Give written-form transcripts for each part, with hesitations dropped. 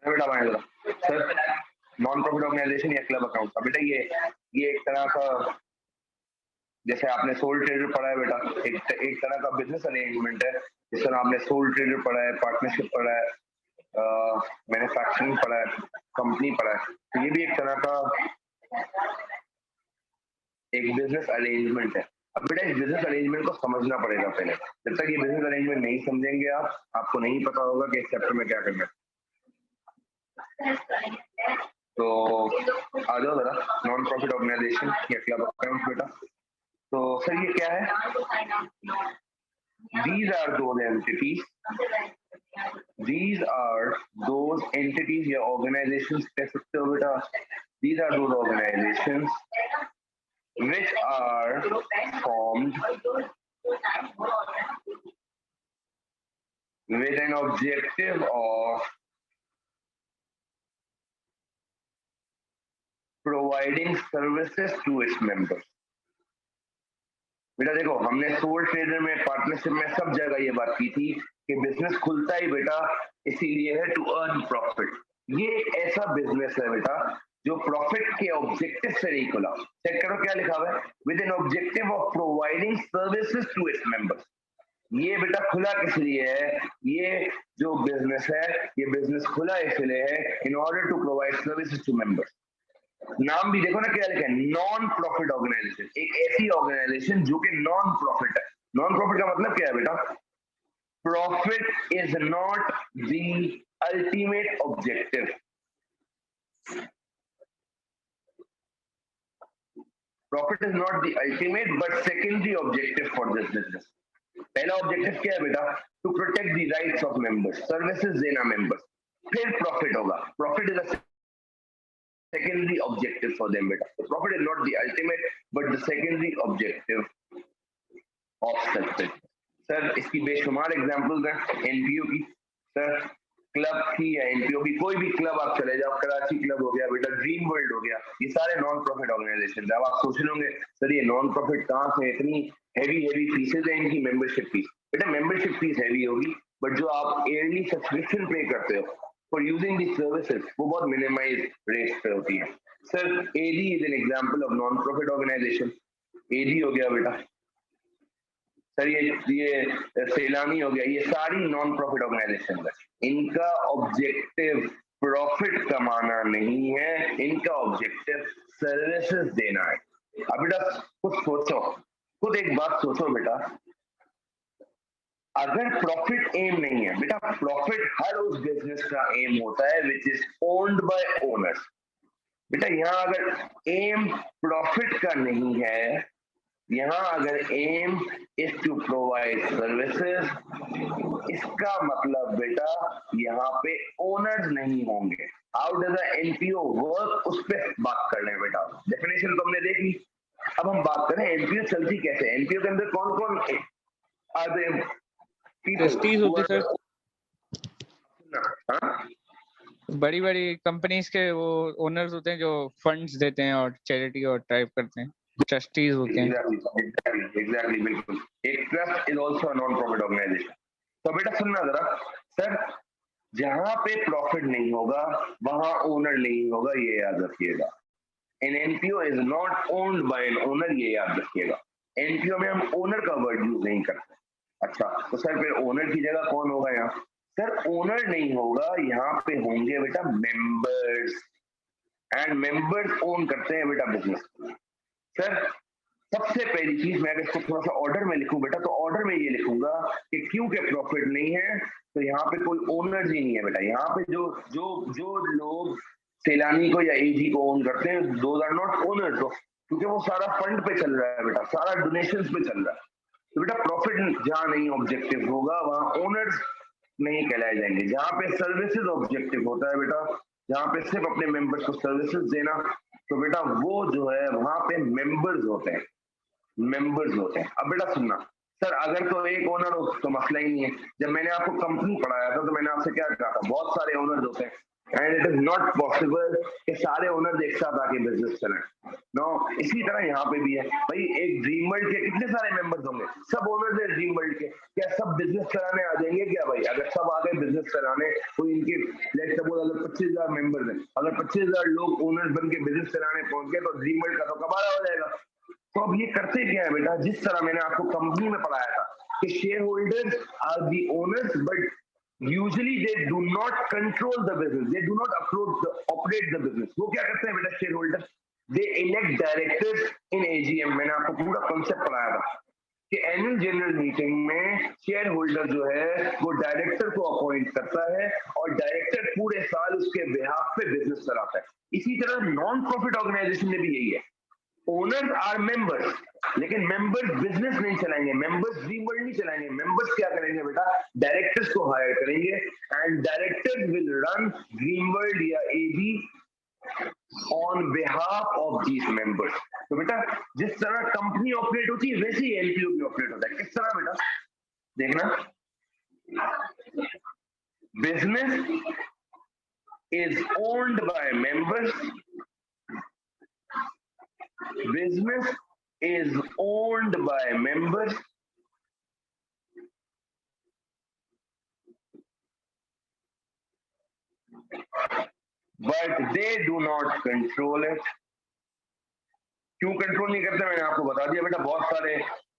बेटा Mahendra sir, non profit organisation या club account का बेटा ये एक तरह का, जैसे आपने सोल ट्रेडर पढ़ा है बेटा, एक तरह का बिजनेस अरेंजमेंट है। जिस तरह आपने सोल ट्रेडर पढ़ा है, पार्टनरशिप पढ़ा है, मैन्युफैक्चरिंग पढ़ा है, कंपनी पढ़ा है, तो ये भी एक तरह का एक बिजनेस अरेंजमेंट है। अब बेटा इस बिजनेस अरेंजमेंट को समझना पड़ेगा पहले। जब तक ये बिजनेस अरेंजमेंट नहीं समझेंगे आपको नहीं पता होगा कि इस चैप्टर में क्या करना है। तो आ जाओ जरा, नॉन प्रॉफिट ऑर्गेनाइजेशन या क्लब अकाउंट बेटा। तो सर ये क्या है? These are those entities. These are those entities या organizations कह सकते हो बेटा। These are those organizations which are formed with an objective of providing services to its members. बेटा देखो, हमने सोल ट्रेडर में, पार्टनरशिप में, सब जगह ये बात की थी कि बिजनेस खुलता ही बेटा इसीलिए है टू अर्न प्रॉफिट। ये एक ऐसा बिजनेस है बेटा जो प्रॉफिट के ऑब्जेक्टिव से नहीं खुला। चेक करो क्या लिखा हुआ है, with an objective of providing services to its members. ये बेटा खुला किस लिए है? ये जो बिजनेस है, ये बिजनेस खुला इसलिए है in order to provide services to members. नाम भी देखो ना क्या लिखा है, नॉन प्रॉफिट ऑर्गेनाइजेशन। एक ऐसी ऑर्गेनाइजेशन जो कि नॉन प्रॉफिट है। नॉन प्रॉफिट का मतलब क्या है बेटा? Profit is not the ultimate objective. Profit is not the ultimate but secondary objective for this business. पहला ऑब्जेक्टिव क्या है बेटा? To protect the rights of members, services देना मेंबर्स, फिर प्रॉफिट होगा। Profit is a secondary objective for them beta. So profit is not the ultimate but the secondary objective of such business. Sir इसकी बेशुमार examples हैं NPO की, sir club की या NPO की। कोई भी क्लब आप चले जाओ, कराची क्लब हो गया बेटा, ड्रीम वर्ल्ड हो गया, ये सारे नॉन प्रॉफिट ऑर्गेनाइजेशन। अब आप सोच रहे होंगे सर ये नॉन प्रॉफिट कहाँ से, इतनी हैवी फीसेज है इनकी, मेंबरशिप फीस। बेटा मेंबरशिप फीस हैवी होगी बट जो आप ईयरली सब्सक्रिप्शन पे करते हो फॉर यूजिंग दी सर्विसेज वो बहुत मिनिमाइज रेट्स पे होती है। Sir AD is an example of non profit organisation. AD हो गया बेटा, सर ये सैलानी हो गया, ये सारी नॉन प्रॉफिट ऑर्गेनाइजेशन है। इनका ऑब्जेक्टिव प्रॉफिट कमाना नहीं है, इनका ऑब्जेक्टिव सर्विसेज देना है। अब बेटा कुछ सोचो, खुद एक बात सोचो बेटा, अगर प्रॉफिट एम नहीं है बेटा, प्रॉफिट हर उस बिजनेस का एम होता है which is owned by owners. बेटा यहाँ अगर एम प्रॉफिट का नहीं है, यहाँ अगर aim is to provide services, इसका मतलब बेटा यहाँ पे ओनर्स नहीं होंगे। हाउ डज एनपीओ वर्क, उस पर बात कर रहे हैं बेटा। डेफिनेशन तो हमने देख ली, अब हम बात करें एनपीओ चलती कैसे। एनपीओ के अंदर कौन कौन आते हैं? ट्रस्टीज होते सर, हाँ? बड़ी बड़ी कंपनीज के वो ओनर्स होते हैं जो फंड्स देते हैं और चैरिटी और टाइप करते हैं, ट्रस्टीज होते हैं। एग्जैक्टली बिल्कुल। एक trust is also a non profit organisation. तो बेटा सुनना जरा, सर जहां पे प्रॉफिट नहीं होगा वहां ओनर नहीं होगा, ये याद रखिएगा। An NPO is not owned by an owner, ये याद रखिएगा। एनपीओ में हम ओनर का वर्ड यूज नहीं करते। अच्छा तो सर फिर ओनर की जगह कौन होगा यहाँ? सर ओनर नहीं होगा, यहाँ पे होंगे बेटा मेंबर्स, एंड मेंबर्स ओन करते हैं बेटा बिजनेस। सर सबसे पहली चीज, मैं अगर इसको थोड़ा सा ऑर्डर में लिखूं बेटा, तो ऑर्डर में ये लिखूंगा कि क्योंकि प्रॉफिट नहीं है तो यहाँ पे कोई ओनर ही नहीं है बेटा। यहाँ पे जो जो जो लोग सैलानी को या एजी को ओन करते हैं, दोज आर नॉट ओनर्स, क्योंकि वो सारा फंड पे चल रहा है बेटा, सारा डोनेशंस पे चल रहा है। तो बेटा प्रॉफिट जहां नहीं ऑब्जेक्टिव होगा वहां ओनर्स नहीं कहलाए जाएंगे। जहां पे सर्विसेज ऑब्जेक्टिव होता है बेटा, जहां पे सिर्फ अपने मेंबर्स को सर्विसेज देना, तो बेटा वो जो है वहां पे मेंबर्स होते हैं, मेंबर्स होते हैं। अब बेटा सुनना, सर अगर तो एक ओनर हो तो मसला ही नहीं है। जब मैंने आपको कंपनी पढ़ाया था तो मैंने आपसे क्या कहा था, बहुत सारे ओनर्स होते हैं। And it is not possible कि सारे ओनर एक साथ आके बिजनेस चलाएं। नो, इसी तरह यहाँ पे भी है भाई, एक ड्रीम वर्ल्ड के कितने सारे मेंबर्स होंगे, सब ओनर्स है ड्रीम वर्ल्ड के, क्या सब बिजनेस चलाने आ जाएंगे क्या भाई? अगर सब आ गए बिजनेस चलाने, तो इनके लेट्स सपोज अगर 25,000 मेंबर्स हैं, अगर 25,000 लोग ओनर्स बन के बिजनेस चलाने पहुंच गए, तो ड्रीम वर्ल्ड का तो कबाड़ा हो जाएगा। तो अब ये करते क्या है बेटा, जिस तरह मैंने आपको कंपनी में पढ़ाया था कि shareholders are the owners, but usually they do not control the business, they do not operate the business। वो क्या करते हैं बेटा share holder, they elect directors in AGM. मैंने आपको पूरा कॉन्सेप्ट पढ़ाया था कि एनुअल जनरल मीटिंग में शेयर होल्डर जो है वो डायरेक्टर को अपॉइंट करता है और डायरेक्टर पूरे साल उसके बिहाफ पे बिजनेस चलाता है। इसी तरह नॉन प्रॉफिट ऑर्गेनाइजेशन में भी यही है, ओनर्स आर मेंबर्स, लेकिन मेंबर्स बिजनेस नहीं चलाएंगे, मेंबर्स ड्रीम वर्ल्ड नहीं चलाएंगे। मेंबर्स क्या करेंगे बेटा, डायरेक्टर्स को हायर करेंगे and directors will run dream world या AB on behalf of these members. तो बेटा जिस तरह कंपनी ऑपरेट होती है वैसे ही एलपीओ भी ऑपरेट होता है। किस तरह बेटा, देखना, business is owned by members, business is owned by members, but they do not control it। क्यों कंट्रोल नहीं करते, मैंने आपको बता दिया बेटा, बहुत सारे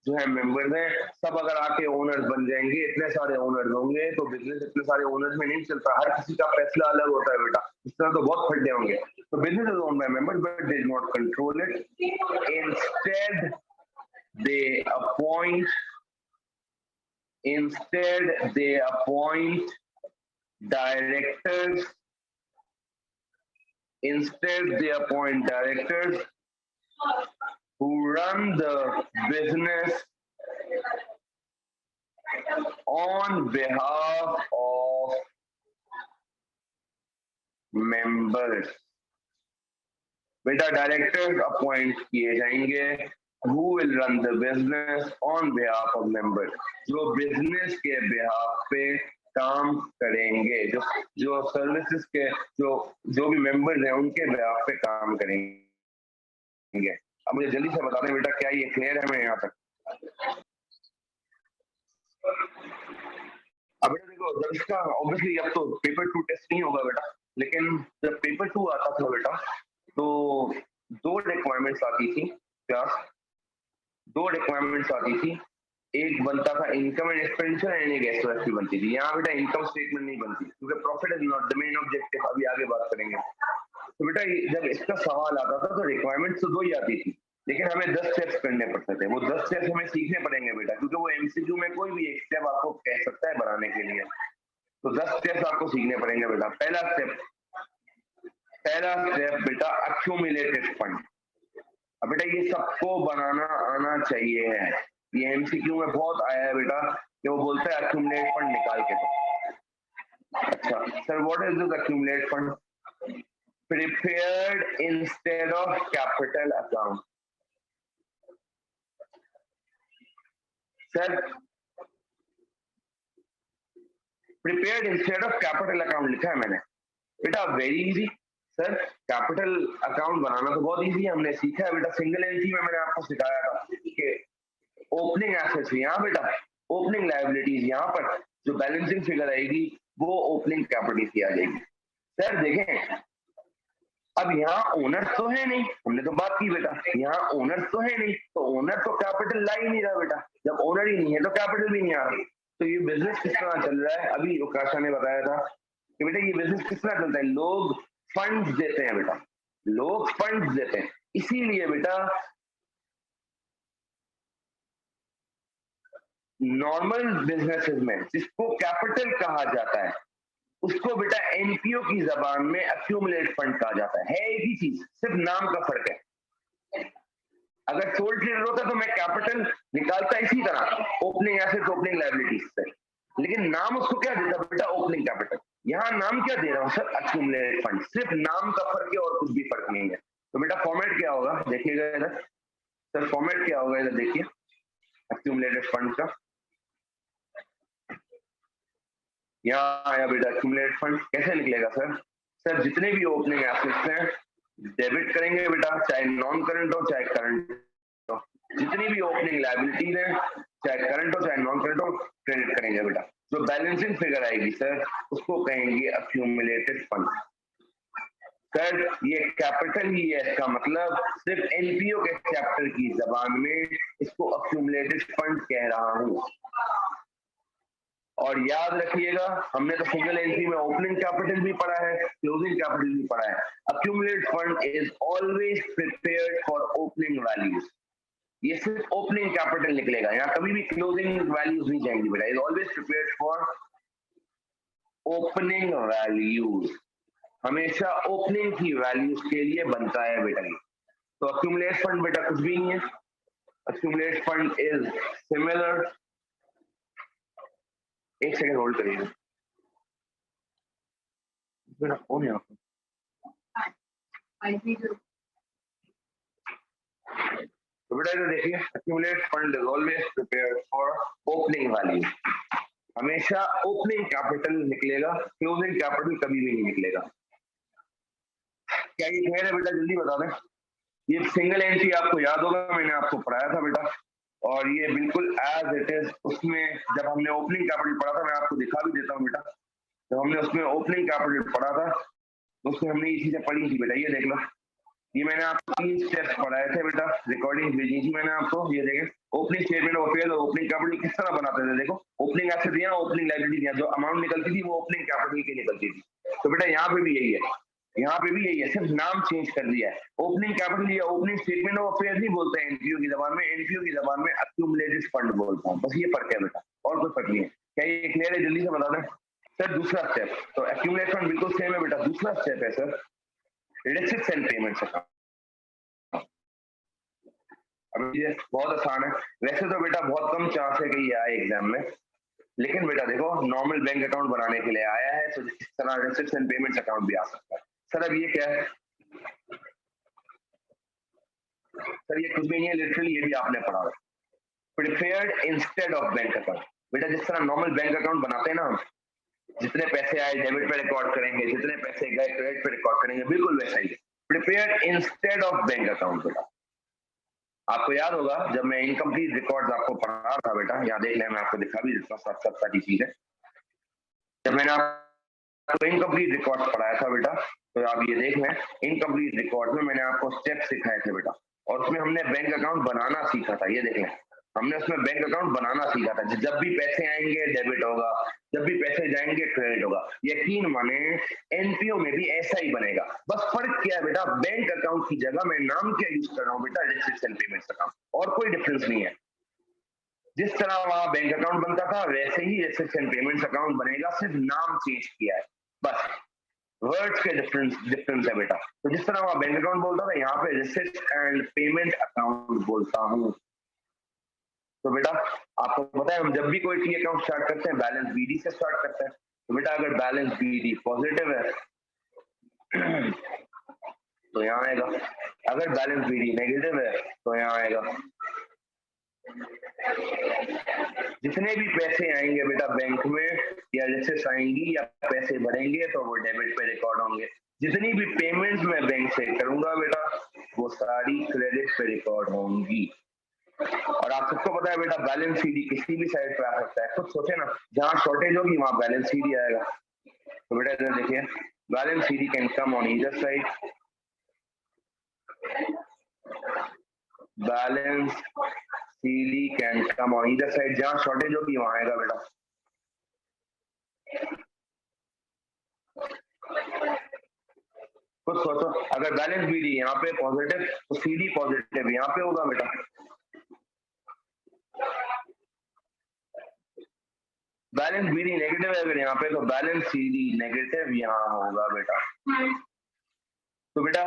जो है मेंबर्स हैं, सब अगर आके ओनर्स बन जाएंगे, इतने सारे ओनर्स होंगे तो बिजनेस इतने सारे ओनर्स में नहीं चलता, हर किसी का फैसला अलग होता है बेटा, इस तरह तो बहुत फड्डे होंगे। तो business is owned by members but they do not control it, instead they appoint directors, who run the business on behalf of members। बेटा डायरेक्टर्स अपॉइंट किए जाएंगे, who will run the business on behalf of members, जो business के behalf पे काम करेंगे, जो services के जो भी मेंबर्स हैं उनके behalf पे काम करेंगे। अब मुझे जल्दी से बता दें बेटा, क्या ये क्लियर है मैं यहाँ तक? अब बेटा देखो, जब इसका ऑब्वियसली अब तो पेपर 2 टेस्ट नहीं होगा बेटा, लेकिन जब पेपर 2 आता था बेटा तो 2 रिक्वायरमेंट्स आती थी क्लास, 2 रिक्वायरमेंट्स आती थी, एक बनता था इनकम एंड एक्सपेंडिचर एंड एक एसओएफ बनती थी। यहाँ बेटा इनकम स्टेटमेंट नहीं बनती क्योंकि profit is not the main objective, अभी आगे बात करेंगे। तो बेटा जब इसका सवाल आता था तो रिक्वायरमेंट्स तो 2 ही आती थी, लेकिन हमें 10 स्टेप्स करने पड़ते थे। वो 10 स्टेप्स हमें सीखने पड़ेंगे बेटा, क्योंकि वो एमसीक्यू में कोई भी एक स्टेप आपको कह सकता है बनाने के लिए, तो 10 स्टेप्स आपको सीखने पड़ेंगे बेटा। पहला स्टेप बेटा अक्यूमुलेटेड फंड। अब बेटा ये सबको बनाना आना चाहिए है, ये एमसीक्यू में बहुत आया है बेटा कि वो बोलता है अक्यूमुलेट फंड निकाल के दो। अच्छा sir, what is this accumulate fund? Prepared instead of capital account। Sir prepared instead of capital account लिखा है मैंने बेटा, very easy sir. Capital account बनाना तो बहुत इजी है, हमने सीखा है बेटा, सिंगल एंट्री में मैंने आपको सिखाया था कि ओपनिंग एसेट्स यहाँ बेटा, ओपनिंग लायबिलिटीज यहाँ पर, जो बैलेंसिंग फिगर आएगी वो ओपनिंग कैपिटल की आ जाएगी। सर देखें, अब यहाँ ओनर तो है नहीं, हमने तो बात की बेटा, यहाँ ओनर तो है नहीं, तो ओनर तो कैपिटल ला ही नहीं रहा बेटा, जब ओनर ही नहीं है तो कैपिटल भी नहीं आ रहा। तो ये बिजनेस किस तरह चल रहा है, अभी उकाशा ने बताया था कि बेटा ये बिजनेस किस तरह चलता है, लोग फंड्स देते हैं बेटा, लोग फंड्स देते हैं। इसीलिए बेटा नॉर्मल बिजनेसेस में जिसको कैपिटल कहा जाता है उसको बेटा एनपीओ की जबान में एक्यूमुलेट फंड कहा जाता है एक ही चीज, सिर्फ नाम का फर्क है। अगर सोल ट्रेडर होता तो मैं कैपिटल निकालता इसी तरह, ओपनिंग एसेट्स ओपनिंग लायबिलिटीज से, लेकिन नाम उसको क्या देता बेटा, ओपनिंग कैपिटल। यहाँ नाम क्या दे रहा हूँ सर, एक्यूमुलेट फंड, सिर्फ नाम का फर्क है और कुछ भी फर्क नहीं है। तो बेटा फॉर्मेट क्या होगा देखिएगा इधर, सर फॉर्मेट क्या होगा इधर देखिए एक्यूमुलेटेड फंड का, यहाँ आया बेटा एक्यूमुलेटेड फंड, कैसे निकलेगा सर, सर जितने भी ओपनिंग एसेट्स हैं डेबिट करेंगे बेटा, चाहे नॉन करंट हो चाहे करंट हो। जितनी भी ओपनिंग लायबिलिटीज हैं चाहे करंट हो चाहे नॉन करंट हो क्रेडिट करेंगे बेटा। जो बैलेंसिंग फिगर आएगी सर उसको कहेंगे अक्यूमुलेटेड फंड। सर ये कैपिटल ही है, इसका मतलब सिर्फ एनपीओ के चैप्टर की जबान में इसको अक्यूमुलेटेड फंड कह रहा हूं। और याद रखिएगा हमने तो सिंगल एंट्री में ओपनिंग कैपिटल भी पढ़ा है, क्लोजिंग कैपिटल भी पढ़ा है। Accumulated fund is always prepared for opening values. ये सिर्फ ओपनिंग कैपिटल निकलेगा, यहाँ कभी भी क्लोजिंग वैल्यूज नहीं जाएंगी बेटा। Is always prepared for opening values, हमेशा ओपनिंग की वैल्यूज के लिए बनता है बेटा ये। तो अक्यूमुलेटेड फंड बेटा कुछ भी नहीं है। अक्यूमुलेटेड फंड इज सिमिलर, एक सेकंड होल्ड करिएगा बेटा, फोन है आपका। तो बेटा इधर देखिए, accumulated fund is always prepared for opening value, हमेशा ओपनिंग कैपिटल निकलेगा, क्लोजिंग कैपिटल कभी भी नहीं निकलेगा। क्या ये क्लियर है बेटा? जल्दी बता दें। ये सिंगल एंट्री आपको याद होगा, मैंने आपको पढ़ाया था बेटा, और ये बिल्कुल एज इट इज उसमें जब हमने ओपनिंग कैपिटल पढ़ा था, मैं आपको दिखा भी देता हूँ बेटा। जब हमने उसमें ओपनिंग कैपिटल पढ़ा था तो उसमें हमने ये चीजें पढ़ी थी बेटा। ये देख लो, ये मैंने आपको 3 स्टेप्स पढ़ाए थे बेटा, रिकॉर्डिंग भेजी थी मैंने आपको। ये देखें, ओपनिंग स्टेटमेंट ऑफ अफेयर्स और ओपनिंग कैपिटल किस तरह बनाते थे। देखो, ओपनिंग एसेट दिया, ओपनिंग लायबिलिटी दिया, जो अमाउंट निकलती थी वो ओपनिंग कैपिटल की निकलती थी। तो बेटा यहाँ पे भी यही है, यहाँ पे भी यही है, सिर्फ नाम चेंज कर दिया है। ओपनिंग कैपिटल या ओपनिंग स्टेटमेंट ऑफ अफेयर्स नहीं बोलते हैं एनपीओ की जबान में, एनपीओ की जबान में अक्यूमुलेटेड फंड बोलता हूँ। बस ये फर्क है बेटा, और कोई फर्क नहीं है। क्या ये क्लियर है? जल्दी से बता दें सर। दूसरा स्टेप तो अक्यूमुलेटेड फंड बिल्कुल सेम है बेटा। दूसरा स्टेप है sir receipts and payments account. अब ये बहुत आसान है, वैसे तो बेटा बहुत कम चांस है कि ये आए एग्जाम में, लेकिन बेटा देखो नॉर्मल बैंक अकाउंट बनाने के लिए आया है, तो इस तरह रिसीट्स एंड पेमेंट्स अकाउंट भी आ सकता है। सर अब ये क्या है? सर ये कुछ भी नहीं है, लिटरली ये भी आपने पढ़ा है, prepared instead of bank account. बेटा जिस तरह नॉर्मल बैंक अकाउंट बनाते हैं ना हम, जितने पैसे आए डेबिट पे रिकॉर्ड करेंगे, जितने पैसे गए क्रेडिट पे रिकॉर्ड करेंगे, बिल्कुल वैसा ही है, prepared instead of bank account. बेटा आपको याद होगा जब मैं इनकम्प्लीट रिकॉर्ड्स आपको पढ़ा रहा था बेटा, यहाँ देख लें, मैं आपको दिखा भी देता हूँ सब सारी चीजें। जब मैंने आपको इनकम्प्लीट रिकॉर्ड्स पढ़ाया था बेटा, तो आप ये देख लें, इनकम्प्लीट रिकॉर्ड में मैंने आपको स्टेप सिखाए थे बेटा, और उसमें हमने बैंक अकाउंट बनाना सीखा था। ये देख लें, हमने उसमें बैंक अकाउंट बनाना सीखा था। जब भी पैसे आएंगे डेबिट होगा, जब भी पैसे जाएंगे क्रेडिट होगा। यकीन माने एनपीओ में भी ऐसा ही बनेगा। बस फर्क क्या है बेटा, बैंक अकाउंट की जगह मैं नाम क्या यूज कर रहा हूँ बेटा, रिसीट्स एंड पेमेंट्स अकाउंट, और कोई डिफरेंस नहीं है। जिस तरह वहां बैंक अकाउंट बनता था वैसे ही रिसीट्स एंड पेमेंट्स अकाउंट बनेगा, सिर्फ नाम चेंज किया है बस, वर्ड्स के डिफरेंस है बेटा। तो जिस तरह वहां बैंक अकाउंट बोलता था, यहाँ पे रिसीट्स एंड पेमेंट अकाउंट बोलता हूँ। तो बेटा आपको पता है हम जब भी कोई टी अकाउंट स्टार्ट करते हैं बैलेंस बीडी से स्टार्ट करते हैं। तो बेटा अगर बैलेंस बीडी पॉजिटिव है तो यहाँ आएगा, अगर बैलेंस बीडी नेगेटिव है तो यहाँ आएगा। जितने भी पैसे आएंगे बेटा बैंक में या रिसीट्स आएंगी या पैसे भरेंगे तो वो डेबिट पे रिकॉर्ड होंगे। जितनी भी पेमेंट्स मैं बैंक से करूंगा बेटा वो सारी क्रेडिट पे रिकॉर्ड होंगी। और आप सबको पता है बेटा बैलेंस सीडी किसी भी साइड पे आ सकता है। खुद सोचे ना, जहां शॉर्टेज होगी वहां बैलेंस सीडी आएगा। तो बेटा इधर देखिए, balance CD can come on either side, balance CD can come on either side, जहां शॉर्टेज होगी वहां आएगा बेटा। खुद सोचो, अगर बैलेंस बीडी यहाँ पे पॉजिटिव तो सीडी पॉजिटिव यहाँ पे होगा बेटा। बैलेंस बीडी नेगेटिव है अगर यहाँ पे, तो बैलेंस सीडी नेगेटिव यहाँ होगा बेटा। तो बेटा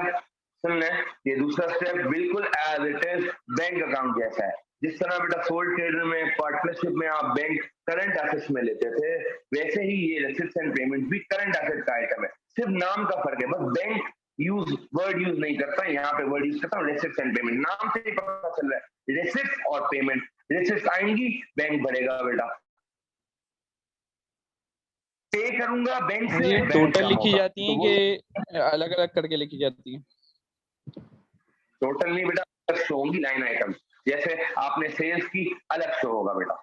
सुन ले, ये दूसरा स्टेप बिल्कुल as it is bank account जैसा है। जिस तरह बेटा सोल ट्रेडर में पार्टनरशिप में आप बैंक करंट एसेट्स में लेते थे, वैसे ही ये रिसीट्स एंड पेमेंट भी करंट एसेट का आइटम है, सिर्फ नाम का फर्क है। बस बैंक वर्ड यूज नहीं करता, यहाँ पे वर्ड यूज करता हूँ रिसीट्स एंड पेमेंट। नाम से ही पता चल रहा है रिसीट्स और पेमेंट। रिसीट्स आएंगी बैंक भरेगा बेटा, पे करूंगा बैंक से, ये बैंक टोटल का लिखी होगा। जाती तो हैं वो कि अलग अलग करके लिखी जाती हैं? टोटल नहीं बेटा, शो होंगी लाइन आइटम। जैसे आपने सेल्स की, अलग शो होगा बेटा,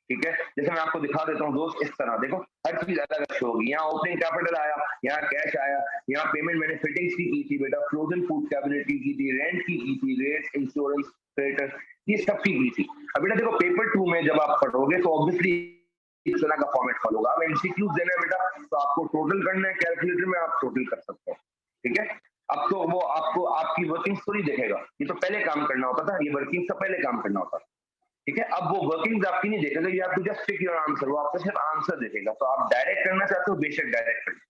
ठीक है। जैसे मैं आपको दिखा देता हूँ दोस्त, इस तरह देखो, हर चीज अलग अलग शो होगी। यहाँ ओपनिंग कैपिटल आया, यहाँ कैश आया, यहाँ पेमेंट मैंने फिटिंग्स की थी बेटा, फ्रोजन फूड कैबिनेटरी की थी, रेंट की थी, रेट, इंश्योरेंस, क्रेडिटर, ये सब की थी। अब बेटा देखो, पेपर 2 में जब आप पढ़ोगे तो ऑब्वियसली इस तरह का फॉर्मेट फॉलो होगा। अब एमसीक्यूज देना है बेटा, तो आपको टोटल करना है, कैलकुलेटर में आप टोटल कर सकते हो, ठीक है। अब तो वो आपको आपकी वर्किंग थोड़ी देखेगा, ये तो पहले काम करना होता था, ये वर्किंग से पहले काम करना होता था, ठीक है। अब वो वर्किंग्स आपकी नहीं देखेगा, ये आपको जस्ट टिक योर आंसर, वो आपको सिर्फ आंसर देखेगा। तो आप डायरेक्ट करना चाहते हो, बेशक डायरेक्ट करिए,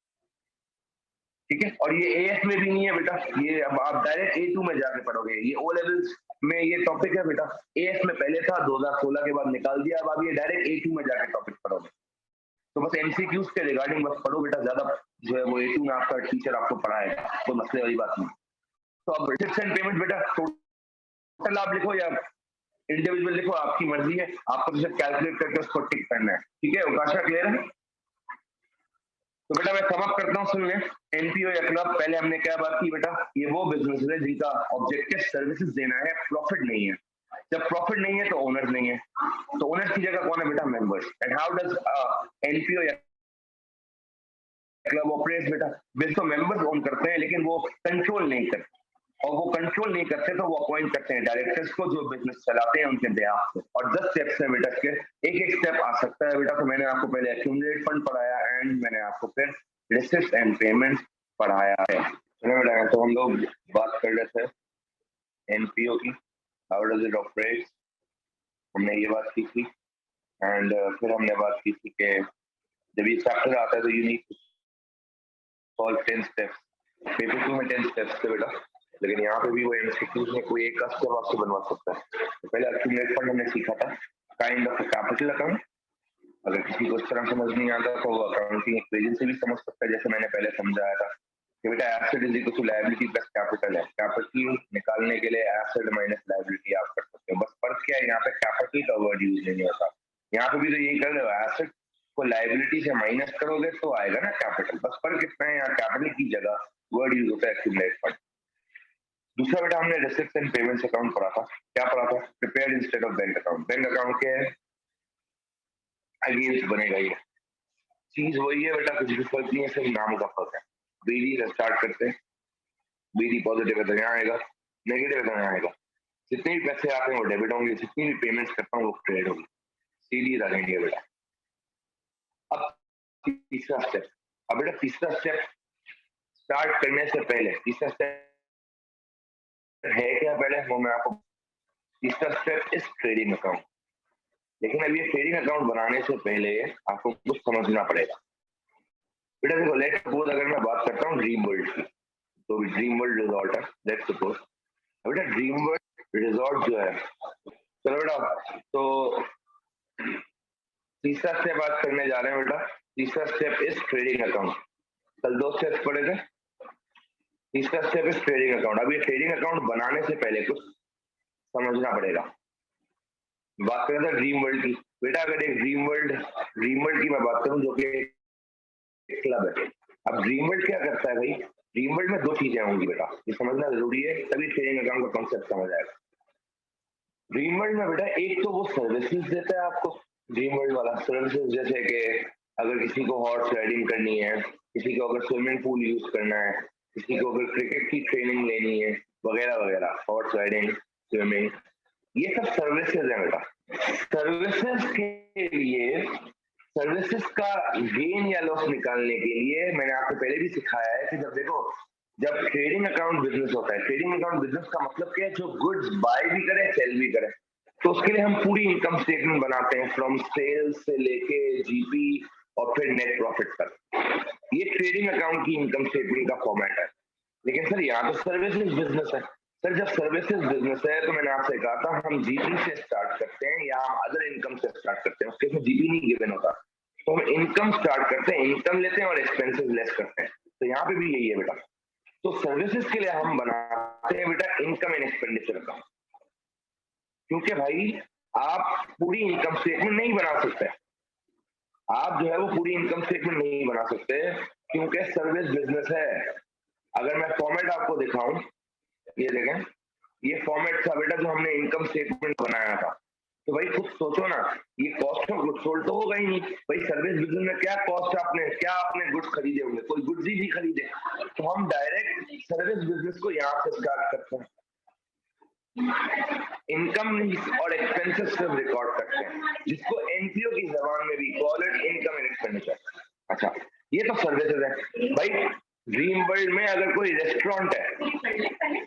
ठीक है। और ये एएस में भी नहीं है बेटा, ये अब आप डायरेक्ट A2 में जाके पढ़ोगे। ये ओ लेवल्स में ये टॉपिक है बेटा, एएस में पहले था, 2016 के बाद निकाल दिया, अब आप ये डायरेक्ट A2 में जाके टॉपिक पढ़ोगे। तो बस एमसीक्यूज के रिगार्डिंग बस पढ़ो बेटा, ज्यादा जो है वो A2 में आपका टीचर आपको पढ़ाएगा, तो मसले वाली बात नहीं। तो अब रिसिप्ट्स एंड पेमेंट बेटा टोटल आप लिखो या इंडिविजुअल लिखो, आपकी मर्जी है, आपको सिर्फ कैलकुलेट करके उसको टिक करना है, ठीक है। उकाशा क्लियर है? तो बेटा मैं समअप करता हूँ, सुन लें। एनपीओ या क्लब, पहले हमने क्या बात की बेटा, ये वो बिजनेस है जिनका ऑब्जेक्टिव सर्विसेज देना है, प्रॉफिट नहीं है। जब प्रॉफिट नहीं है तो ओनर्स नहीं है, तो ओनर्स की जगह कौन है बेटा? Members. And how does NPO या क्लब ऑपरेट्स बेटा? बिल्कुल मेंबर्स ओन करते हैं, लेकिन वो कंट्रोल नहीं करते, और वो कंट्रोल नहीं करते तो वो अपॉइंट करते हैं डायरेक्टर्स को, जो बिजनेस चलाते हैं उनके बिहाफ पे। और 10 स्टेप्स हैं बेटा के, एक एक स्टेप आ सकता है बेटा। तो मैंने आपको पहले एक्यूमुलेट फंड पढ़ाया, एंड मैंने आपको फिर रिसिप्ट्स एंड पेमेंट्स पढ़ाया है। तो हम लोग बात कर रहे थे एनपीओ की, हाउ डज इट ऑपरेट, हमने ये बात की थी। एंड फिर हमने बात की थी कि जब ये चैप्टर आता है तो you need to solve 10 steps. Paper 2 में 10 स्टेप्स थे बेटा, लेकिन यहाँ पे भी वो एमसीक्यूज में कोई एक का स्टेप आपसे बनवा सकता है। तो पहले एक्यूमुलेट फंड हमने सीखा था, काइंड ऑफ कैपिटल अकाउंट। अगर किसी को इस तरह समझ नहीं आता तो वो अकाउंटिंग इक्वेशन से भी समझ सकता है, जैसे मैंने पहले समझाया था कि बेटा asset is equal to liability plus capital है। कैपिटल निकालने के लिए एसेट माइनस लायबिलिटी आप कर सकते हो, बस फर्क क्या है, यहाँ पे कैपिटल का वर्ड यूज नहीं होता। यहाँ पे भी तो यही कर रहे हो, एसेट को लायबिलिटी से माइनस करोगे तो आएगा ना कैपिटल, बस फर्क इतना है, यहाँ कैपिटल की जगह वर्ड यूज होता है एक्यूमुलेट फंड। दूसरा बेटा हमने रिसिप्ट्स एंड पेमेंट्स अकाउंट पढ़ा था। क्या पढ़ा था? Prepared instead of bank account. Bank account के अगेंस्ट बनेगा, ये चीज वही है बेटा, कुछ भी फर्क नहीं है, सिर्फ नाम का फर्क है। बीडी से स्टार्ट करते हैं, बीडी पॉजिटिव है तो यहाँ आएगा, नेगेटिव है तो यहाँ आएगा। जितने भी पैसे आते हैं वो डेबिट होंगे, जितनी भी पेमेंट्स करता हूँ वो क्रेडिट होगी, सीधी रहेंगे बेटा। अब तीसरा स्टेप, अब बेटा तीसरा स्टेप स्टार्ट करने से पहले, तीसरा स्टेप है क्या पहले वो मैं आपको, तीसरा स्टेप इज ट्रेडिंग अकाउंट। लेकिन अब ये ट्रेडिंग अकाउंट बनाने से पहले आपको कुछ समझना पड़ेगा बेटा। देखो लेट्स सपोज अगर मैं बात करता हूँ ड्रीम वर्ल्ड की, तो ड्रीम वर्ल्ड रिजॉर्ट है, लेट्स सपोज। बेटा ड्रीम वर्ल्ड रिजॉर्ट जो है, चलो बेटा तो तीसरा स्टेप बात करने जा रहे हैं बेटा। तीसरा स्टेप इज ट्रेडिंग अकाउंट। कल 2 स्टेप्स पढ़े थे, तीसरा स्टेप इज ट्रेडिंग अकाउंट। अब ये ट्रेडिंग अकाउंट बनाने से पहले कुछ समझना पड़ेगा। बात करें तो ड्रीम वर्ल्ड की, बेटा अगर एक ड्रीम वर्ल्ड की मैं बात करूं जो कि क्लब है। अब ड्रीम वर्ल्ड क्या करता है भाई, ड्रीम वर्ल्ड में 2 चीजें होंगी बेटा, ये समझना जरूरी है, तभी ट्रेडिंग अकाउंट का कॉन्सेप्ट समझ आएगा। ड्रीम वर्ल्ड में बेटा एक तो वो सर्विसेज देता है आपको, ड्रीम वर्ल्ड वाला सर्विसेज, जैसे कि अगर किसी को हॉर्स राइडिंग करनी है, किसी को अगर स्विमिंग पूल यूज करना है, किसी को अगर क्रिकेट की ट्रेनिंग लेनी है, वगैरह वगैरह, हॉर्स राइडिंग, स्विमिंग, ये सब सर्विसेज है बेटा। सर्विसेज के लिए, सर्विसेज का गेन या लॉस निकालने के लिए मैंने आपको पहले भी सिखाया है कि जब देखो, जब ट्रेडिंग अकाउंट बिजनेस होता है, ट्रेडिंग अकाउंट बिजनेस का मतलब क्या है, जो गुड्स बाय भी करे सेल भी करे, तो उसके लिए हम पूरी इनकम स्टेटमेंट बनाते हैं, फ्रॉम सेल्स से लेके जीपी और फिर नेट प्रॉफिट तक। ये ट्रेडिंग अकाउंट की इनकम स्टेटमेंट का फॉर्मेट है। लेकिन सर यहाँ तो सर्विसेज बिजनेस है। सर जब सर्विसेज बिजनेस है तो मैंने आपसे कहा था हम जीपी से स्टार्ट करते हैं या हम अदर इनकम से स्टार्ट करते हैं, उसके में जीपी नहीं गिवन होता, तो हम इनकम स्टार्ट करते हैं, इनकम लेते हैं और एक्सपेंसेस लेस करते हैं। तो यहाँ पे भी यही है बेटा। तो सर्विसेज के लिए हम बनाते हैं बेटा इनकम एंड एक्सपेंडिचर अकाउंट, क्योंकि भाई आप पूरी इनकम स्टेटमेंट नहीं बना सकते, आप जो है वो पूरी इनकम स्टेटमेंट नहीं बना सकते क्योंकि सर्विस बिजनेस है। अगर मैं फॉर्मेट आपको दिखाऊं, ये देखें, ये फॉर्मेट था बेटा जो हमने इनकम स्टेटमेंट बनाया था। तो भाई खुद सोचो ना, ये कॉस्ट ऑफ गुड्स सोल्ड तो होगा ही नहीं भाई। सर्विस बिजनेस में क्या कॉस्ट आपने गुड्स खरीदे होंगे, कोई गुड्स ही नहीं खरीदे। तो हम डायरेक्ट सर्विस बिजनेस को यहाँ से स्टार्ट करते हैं, इनकम और एक्सपेंसेस सिर्फ रिकॉर्ड करते हैं, जिसको एनपीओ की जबान में भी call it income and expenditure. अच्छा, ये तो सर्विसेज है भाई। ड्रीम वर्ल्ड में अगर कोई रेस्टोरेंट है,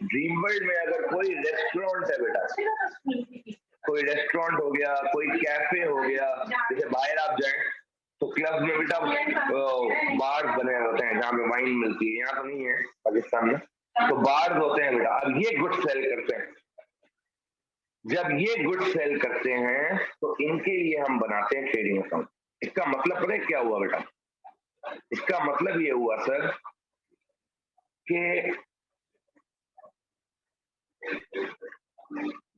ड्रीम वर्ल्ड में अगर कोई रेस्टोरेंट है बेटा, कोई रेस्टोरेंट हो गया, कोई कैफे हो गया, जैसे बाहर आप जाएं तो क्लब में बेटा बार बने होते हैं जहाँ पे वाइन मिलती है, यहाँ तो नहीं है पाकिस्तान में, तो बार्स होते हैं बेटा। अब ये गुड सेल करते हैं, जब ये गुड सेल करते हैं तो इनके लिए हम बनाते हैं ट्रेडिंग अकाउंट। इसका मतलब पता है क्या हुआ बेटा? इसका मतलब ये हुआ सर कि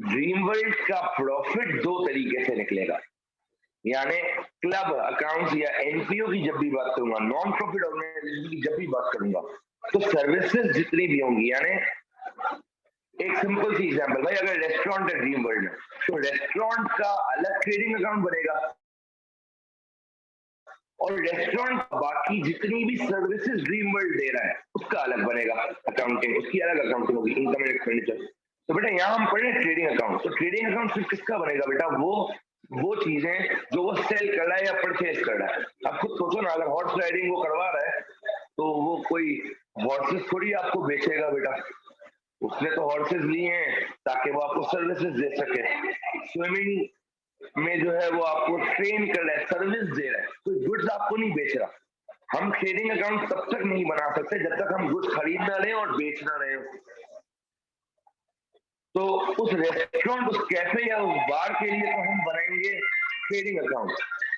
ड्रीम वर्ल्ड का प्रॉफिट दो तरीके से निकलेगा, यानी क्लब अकाउंट्स या एनपीओ की जब भी बात करूंगा, नॉन प्रॉफिट ऑर्गेनाइजेशन की जब भी बात करूंगा, तो सर्विसेज जितनी भी होंगी, यानी एक सिंपल सी एग्जांपल, भाई अगर रेस्टोरेंट है ड्रीम वर्ल्ड में, तो रेस्टोरेंट का अलग ट्रेडिंग अकाउंट बनेगा और रेस्टोरेंट बाकी जितनी भी सर्विसेज ड्रीम वर्ल्ड दे रहा है उसका अलग बनेगा अकाउंटिंग, उसकी अलग अकाउंटिंग होगी, इनकम एंड एक्सपेंडिचर। तो बेटा यहाँ हम पढ़े ट्रेडिंग अकाउंट, तो ट्रेडिंग अकाउंट सिर्फ किसका बनेगा बेटा? वो चीजें जो वो सेल कर रहा है या परचेज कर रहा है। अब खुद सोचो ना, अगर हॉर्स राइडिंग वो करवा रहा है तो वो कोई हॉर्सेस थोड़ी आपको बेचेगा बेटा, उसने तो हॉर्सेस लिए हैं ताकि वो आपको सर्विसेज दे सके। स्विमिंग में जो है वो आपको ट्रेन कर रहा है, सर्विस दे रहा है, कोई गुड्स आपको नहीं बेच रहा। हम ट्रेडिंग अकाउंट तब तक नहीं बना सकते जब तक हम गुड्स खरीद ना रहे और बेच ना रहे। तो उस रेस्टोरेंट, उस कैफे या उस बार के लिए तो हम बनाएंगे ट्रेडिंग अकाउंट,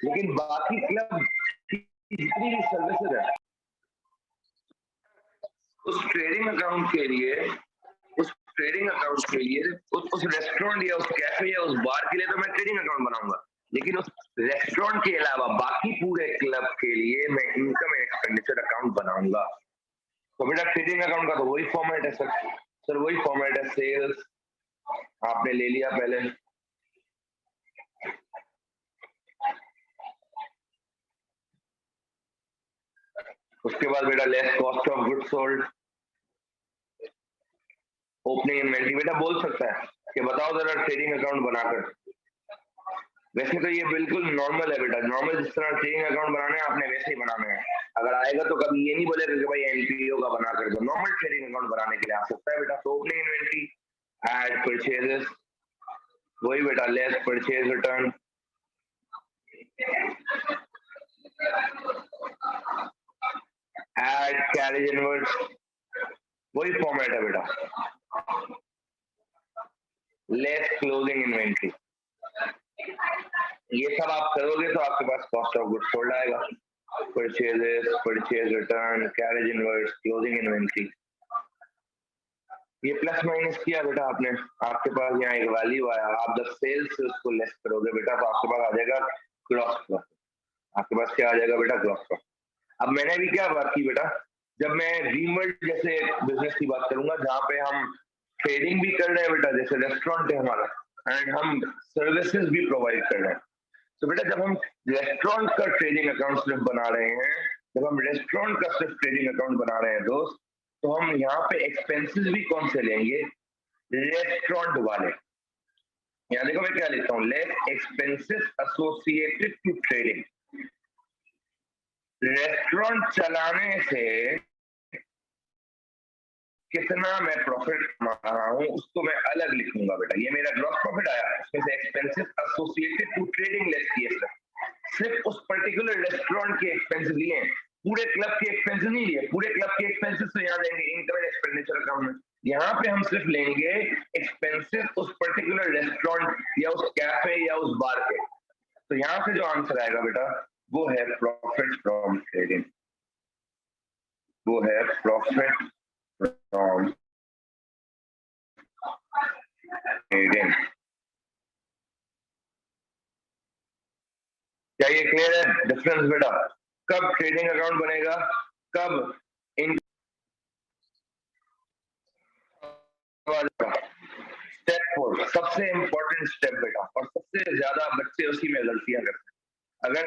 लेकिन बाकी क्लब की जितनी भी सर्विसेज है उस ट्रेडिंग अकाउंट के लिए, उस रेस्टोरेंट या उस कैफे या उस बार के लिए तो मैं ट्रेडिंग अकाउंट बनाऊंगा, लेकिन उस रेस्टोरेंट के अलावा बाकी पूरे क्लब के लिए मैं इनकम एंड एक्सपेंडिचर अकाउंट बनाऊंगा। तो बेटा ट्रेडिंग अकाउंट का तो वही फॉर्मेट है सर वही फॉर्मेट है। सेल्स आपने ले लिया पहले, उसके बाद बेटा less cost of goods sold, opening inventory. बेटा बोल सकता है कि बताओ जरा ट्रेडिंग अकाउंट बनाकर। वैसे तो ये बिल्कुल नॉर्मल है बेटा, नॉर्मल जिस तरह ट्रेडिंग अकाउंट बनाना है आपने वैसे ही बनाना है। अगर आएगा तो कभी ये नहीं बोलेगा कि भाई एनपीओ का बना कर दो, नॉर्मल ट्रेडिंग अकाउंट बनाने के लिए आ सकता है बेटा। तो ओपनिंग इन्वेंटरी, ऐड परचेजेस, वही बेटा less purchase return, add carriage inverse, वही फॉर्मेट है बेटा। लेस क्लोजिंग इन्वेंटरी, ये सब आप करोगे तो आपके पास कॉस्ट ऑफ गुड्स सोल्ड आएगा। Purchases, purchase return, carriage inverse, closing inventory, ये प्लस माइनस किया बेटा आपने, आपके पास यहाँ एक वैल्यू आया, आप जब सेल्स से उसको लेस करोगे बेटा तो आपके पास आ जाएगा ग्रॉस प्रॉफिट। आपके पास क्या आ जाएगा बेटा? Gross profit. अब मैंने भी क्या बात की बेटा, जब मैं ड्रीम वर्ल्ड जैसे बिजनेस की बात करूंगा जहाँ पे हम ट्रेडिंग भी कर रहे हैं बेटा, जैसे रेस्टोरेंट है हमारा, एंड हम सर्विसेज भी प्रोवाइड कर रहे हैं। तो बेटा जब हम रेस्टोरेंट का ट्रेडिंग अकाउंट सिर्फ बना रहे हैं, जब हम रेस्टोरेंट का सिर्फ ट्रेडिंग अकाउंट बना रहे हैं दोस्त, तो हम यहाँ पे एक्सपेंसेस भी कौन से लेंगे? रेस्टोरेंट वाले। यहाँ देखो मैं क्या लिखता हूँ, less expenses associated to trading. Restaurant चलाने से कितना मैं प्रॉफिट कमा रहा हूँ उसको मैं अलग लिखूंगा बेटा। ये मेरा ग्रॉस प्रॉफिट आया, उसमें से expenses associated to trading less किए, सिर्फ उस पर्टिकुलर रेस्टोरेंट के एक्सपेंसेस लिए, पूरे क्लब के एक्सपेंसेस नहीं लिए। पूरे क्लब के एक्सपेंसेस तो यहाँ देंगे इनकम एंड एक्सपेंडिचर अकाउंट में, यहाँ पे हम सिर्फ लेंगे एक्सपेंसेस उस पर्टिकुलर रेस्टोरेंट या उस कैफे या उस बार के। तो यहाँ से जो आंसर आएगा बेटा वो है प्रॉफिट फ्रॉम ट्रेडिंग, वो है प्रॉफिट फ्रॉम ट्रेडिंग। क्या क्या ये क्लियर है डिफरेंस बेटा? कब ट्रेडिंग अकाउंट बनेगा, कब इन स्टेप 4 सबसे इंपॉर्टेंट स्टेप बेटा, और सबसे ज्यादा बच्चे उसी में गलतियां करते हैं। अगर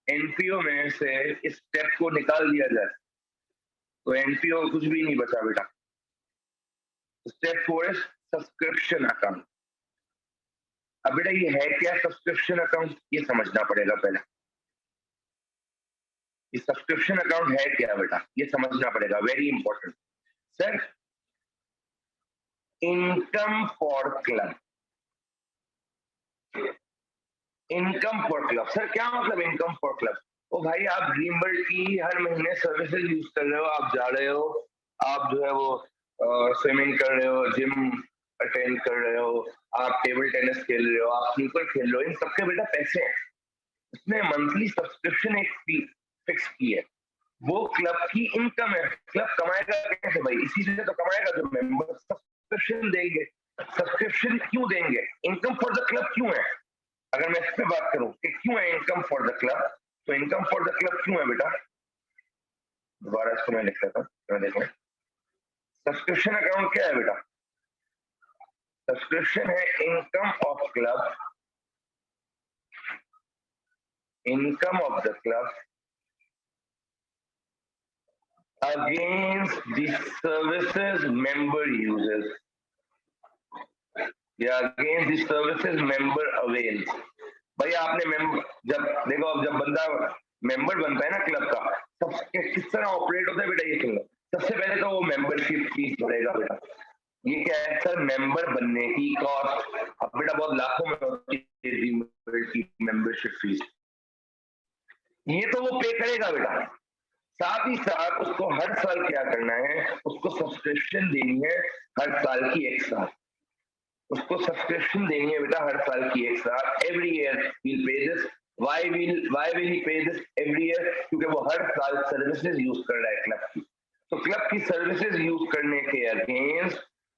एनपीओ में से इस स्टेप को निकाल दिया जाए तो एनपीओ कुछ भी नहीं बचा बेटा। Step 4 is subscription account. अब बेटा ये है क्या सब्सक्रिप्शन अकाउंट, ये समझना पड़ेगा पहले। ये सब्सक्रिप्शन अकाउंट है क्या बेटा, ये समझना पड़ेगा, very important. Sir income for club, income for club, sir क्या मतलब इनकम फॉर क्लब? ओ भाई आप ड्रीम वर्ल्ड की हर महीने सर्विसेज यूज कर रहे हो, आप जा रहे हो, आप जो है वो स्विमिंग कर रहे हो, जिम अटेंड कर रहे हो, आप टेबल टेनिस खेल रहे हो, आप स्नूकर खेल रहे हो, इन सबके बेटा पैसे हैं। उसने मंथली सब्सक्रिप्शन एक फी फिक्स की है, वो क्लब की इनकम है। क्लब कमाएगा कैसे भाई? इसी से तो कमाएगा जो मेंबर सब्सक्रिप्शन देंगे। सब्सक्रिप्शन क्यों देंगे? इनकम फॉर द क्लब क्यों है? अगर मैं इस पे बात करूं कि क्यों है इनकम फॉर द क्लब, तो इनकम फॉर द क्लब क्यों है बेटा, दोबारा इसको मैं लिख लेता हूं, देखें सब्सक्रिप्शन अकाउंट क्या है बेटा? सब्सक्रिप्शन है income of club, income of the club against the services member uses या against the services member avails। भाई आपने मेंबर जब देखो, अब जब बंदा मेंबर बनता है ना क्लब का, सब किस तरह ऑपरेट होता है बेटा ये क्लब? सबसे पहले तो वो मेंबरशिप फीस भरेगा बेटा। ये क्या है सर? मेंबर बनने की कॉस्ट। अब बेटा बहुत लाखों में होती है मेंबरशिप फीस, ये तो वो पे करेगा बेटा। साथ ही साथ उसको हर साल क्या करना है, उसको सब्सक्रिप्शन देनी है हर साल की एक साल, उसको सब्सक्रिप्शन देनी है बेटा हर साल की एक साल। Every year will pay this. Why will he पे दिस एवरी ईयर? क्योंकि वो हर साल सर्विसेज यूज कर रहा है क्लब की, तो क्लब की सर्विसेज यूज करने के अगेंस्ट